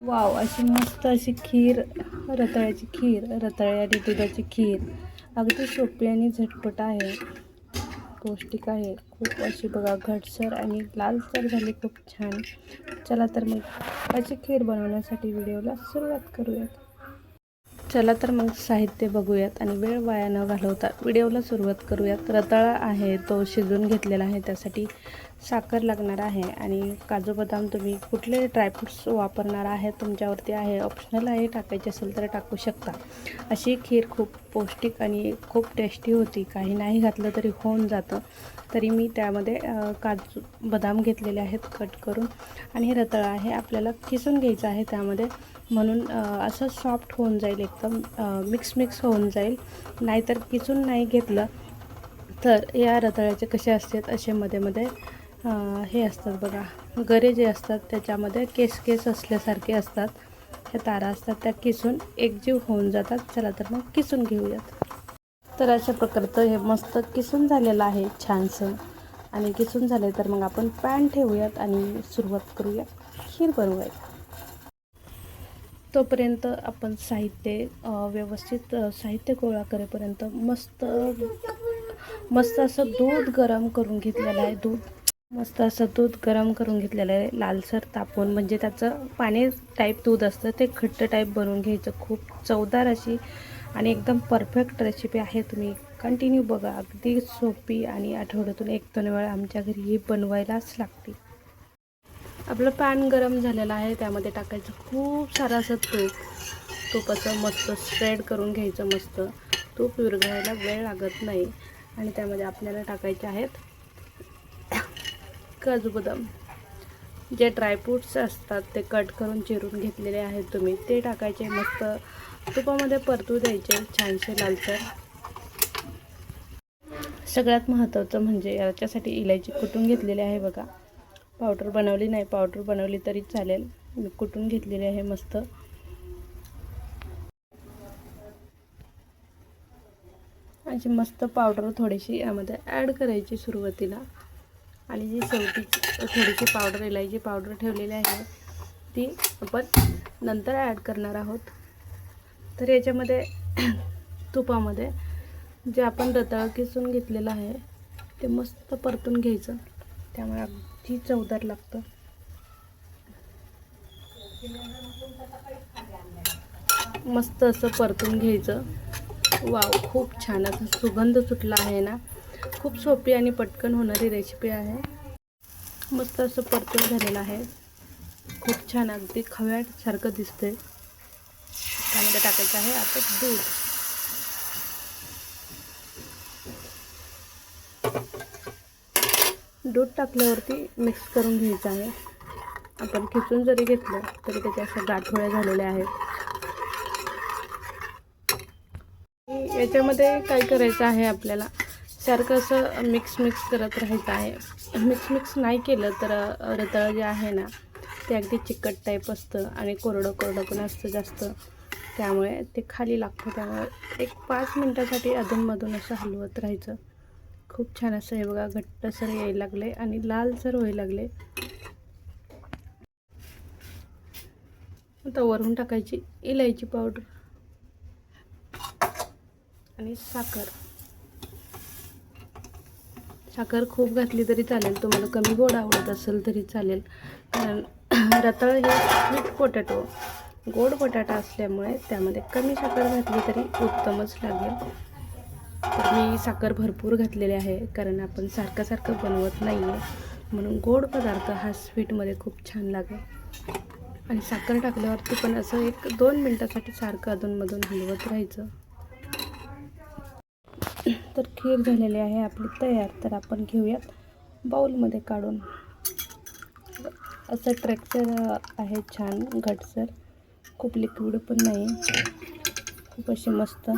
Wow, अशी मस्त अशी खीर, रताळ्याची खीर, रताळे आणि दुधाची खीर अगदी सोपी आणि झटपट आहे, पौष्टिक आहे खूप. अशी बघा घटसर आणि लालसर झाली, खूप छान. चला तर मग अशी खीर बनवण्यासाठी व्हिडिओला सुरुवात करूयात. चला तर मग साहित्य बघूयात आणि वेळ वाया न घालवता व्हिडिओला सुरुवात करूयात. रताळा आहे तो शिजवून घेतलेला आहे, त्यासाठी साखर लागणार आहे आणि काजू बदाम तुम्ही कुठले ड्रायफ्रूट्स वापरणार आहे तुमच्यावरती आहे, ऑप्शनल आहे, टाकायचे असेल तर टाकू शकता. अशी खीर खूप पौष्टिक आणि खूप टेस्टी होती. काही नाही घातलं तरी होऊन जातं. तरी मी त्यामध्ये काजू बदाम घेतलेले आहेत कट करून, आणि हे रताळा आहे आपल्याला किसून घ्यायचं आहे त्यामध्ये, म्हणून असं सॉफ्ट होऊन जाईल, एकदम मिक्स होऊन जाईल. नाहीतर किसून नाही घेतलं तर या रताळ्याचे कसे असतात, असे मध्ये हे असतात बघा, गरे जे असतात त्याच्यामध्ये केस असल्यासारखे असतात, ह्या तारा असतात, त्या किसून एकजीव होऊन जातात. चला तर मग किसून घेऊयात. तर अशा प्रकारचं हे मस्त किसून झालेलं आहे छानसं. आणि किसून झाले तर मग आपण पॅन ठेवूयात आणि सुरुवात करूया खीर बनवायला. तोपर्यंत आपण व्यवस्थित साहित्य गोळा करेपर्यंत मस्त असं दूध गरम करून घेतलेलं आहे. मस्त असं दूध गरम करून घेतलेलं आहे, लालसर तापवून, म्हणजे त्याचं पाणी टाईप दूध असतं ते घट्ट टाईप बनवून घ्यायचं. खूप चवदार अशी आणि एकदम परफेक्ट रेसिपी आहे. तुम्ही कंटिन्यू बघा, अगदी सोपी आणि आठवड्यातून 1-2 वेळा आमच्या घरी ही बनवायलाच लागते. आपलं पॅन गरम झालेलं आहे, त्यामध्ये टाकायचं खूप सारं असं तूप असं मस्त स्प्रेड करून घ्यायचं. मस्त तूप विरघळायला वेळ लागत नाही. आणि त्यामध्ये आपल्याला टाकायचे आहेत काजू बदाम, जे ड्रायफ्रूट्स असतात ते कट करून चिरून घेतलेले आहेत तुम्ही, ते टाकायचे. मस्त तुपामध्ये परतू द्यायचे छानसे लालसर. सगळ्यात महत्त्वाचं म्हणजे याच्यासाठी इलायची कुटून घेतलेली आहे बघा. पावडर बनवली नाही, पावडर बनवली तरी चालेल, मी कुटून घेतलेली आहे मस्त. अशी मस्त पावडर थोडीशी यामध्ये ॲड करायची सुरुवातीला. आणि जी शेवटी थोडीशी पावडर, इलायची पावडर ठेवलेली आहे ती आपण नंतर ॲड करणार आहोत. तर याच्यामध्ये तुपामध्ये जे आपण रताळं किसून घेतलेलं आहे ते मस्त परतून घ्यायचं, त्यामुळे अगदी चवदार लागतं. मस्त असं परतून घ्यायचं. वाव, खूप छान असं सुगंध सुटला आहे ना. खूप सोपी आणि पटकन होणारी रेसिपी आहे. मस्त असं परतून झालेलं आहे, खूप छान, अगदी खव्यासारखं दिसतंय. त्यामध्ये टाकायचं आहे आता दूध. दूध टाकल्यावरती मिक्स करून घ्यायचं आहे. आपण खिसून जरी घेतलं तरी त्याच्या अशा गाठोळ्या झालेल्या आहेत. याच्यामध्ये काय करायचं आहे, आपल्याला सारखं असं मिक्स करत राहायचं आहे. मिक्स नाही केलं तर रताळं जे आहे ना ते अगदी चिकट टाईप असतं आणि कोरडं पण असतं जास्त, त्यामुळे ते खाली लागतं. त्यामुळे एक 5 मिनटासाठी अधूनमधून असं हलवत राहायचं. खूप छान असं हे बघा घट्टसर यायला लागले आणि लालसर व्हायला लागले. आता वरून टाकायची इलायची पावडर आणि साखर खूप घातली तरी चालेल, तुम्हाला कमी गोड आवडत असेल तरी चालेल. कारण रताळ हे स्वीट पोटॅटो, गोड बटाटा असल्यामुळे त्यामध्ये कमी साखर घातली तरी उत्तमच लागेल. तर मी साखर भरपूर घातलेली आहे, कारण आपण सारखं बनवत नाही आहे, म्हणून गोड पदार्थ हा स्वीटमध्ये खूप छान लागेल. आणि साखर टाकल्यावरती पण असं 1-2 मिनटासाठी सारखं अधूनमधून हलवत राहायचं. तर खीर झालेली आहे आपली तयार. तर आपण घेऊयात बाउलमध्ये काढून. असं टेक्स्चर आहे छान घटसर, खूप लिक्विड पण नाही, खूप अशी मस्त